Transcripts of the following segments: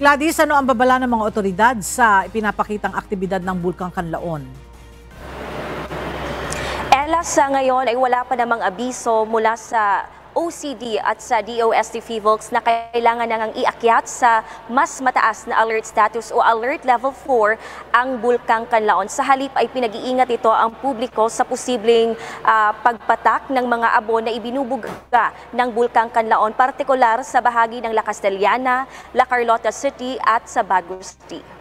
Gladys, ano ang babala ng mga otoridad sa ipinapakitang aktibidad ng Bulkang Kanlaon? Ella, sa ngayon ay wala pa namang abiso mula sa OCD at sa DOST PHIVOLCS na kailangan nang iakyat sa mas mataas na alert status o alert level 4 ang Bulkang Kanlaon. Sa halip ay pinag-iingat ito ang publiko sa posibleng pagpatak ng mga abo na ibinubuga ng Bulkang Kanlaon, partikular sa bahagi ng La Castellana, La Carlota City at sa Baguio City.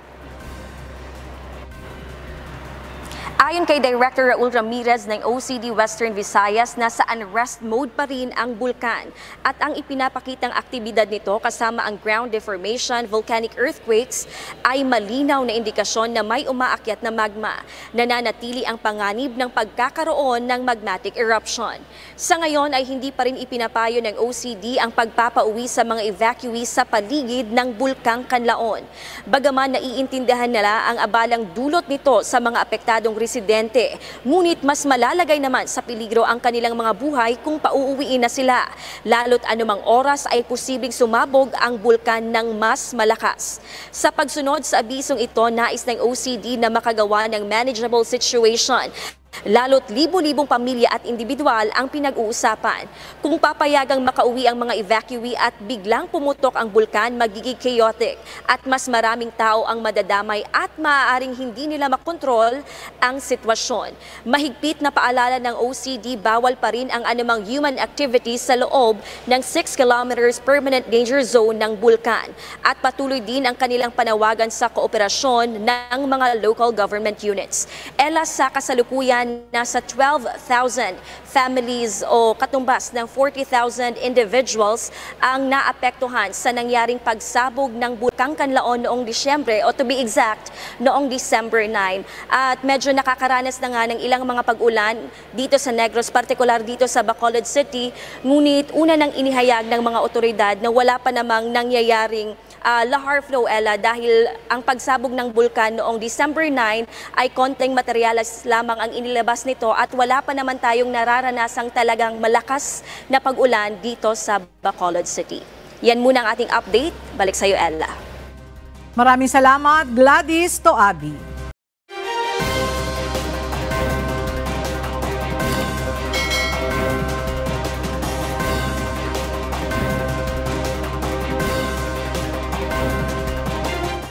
Ayon kay Director Raul Ramirez ng OCD Western Visayas, nasa unrest mode pa rin ang bulkan at ang ipinapakitang aktibidad nito kasama ang ground deformation, volcanic earthquakes ay malinaw na indikasyon na may umaakyat na magma. Nananatili ang panganib ng pagkakaroon ng magmatic eruption. Sa ngayon ay hindi pa rin ipinapayo ng OCD ang pagpapauwi sa mga evacuees sa paligid ng Bulkang Kanlaon. Bagaman naiintindihan nila ang abalang dulot nito sa mga apektadong residente, ngunit mas malalagay naman sa peligro ang kanilang mga buhay kung pauuwiin na sila. Lalo't anumang oras ay posibleng sumabog ang bulkan ng mas malakas. Sa pagsunod sa abisong ito, nais ng OCD na makagawa ng manageable situation. Lalo't libo-libong pamilya at individual ang pinag-uusapan. Kung papayagang makauwi ang mga evacuee at biglang pumutok ang bulkan, magiging chaotic at mas maraming tao ang madadamay at maaaring hindi nila makontrol ang sitwasyon. Mahigpit na paalala ng OCD, bawal pa rin ang anumang human activities sa loob ng 6 kilometers permanent danger zone ng bulkan. At patuloy din ang kanilang panawagan sa kooperasyon ng mga local government units. Ella, sa kasalukuyan, nasa 12,000 families o katumbas ng 40,000 individuals ang naapektuhan sa nangyaring pagsabog ng Bulkang Kanlaon noong Disyembre, o to be exact, noong December 9. At medyo nakakaranas na nga ng ilang mga pag-ulan dito sa Negros, partikular dito sa Bacolod City. Ngunit una nang inihayag ng mga otoridad na wala pa namang nangyayaring lahar flow, Ella, dahil ang pagsabog ng bulkan noong December 9 ay konting materyales lamang ang inilabas nito at wala pa naman tayong nararanasang talagang malakas na pag-ulan dito sa Bacolod City. Yan muna ang ating update. Balik sa iyo, Ella. Maraming salamat, Gladys Toabi.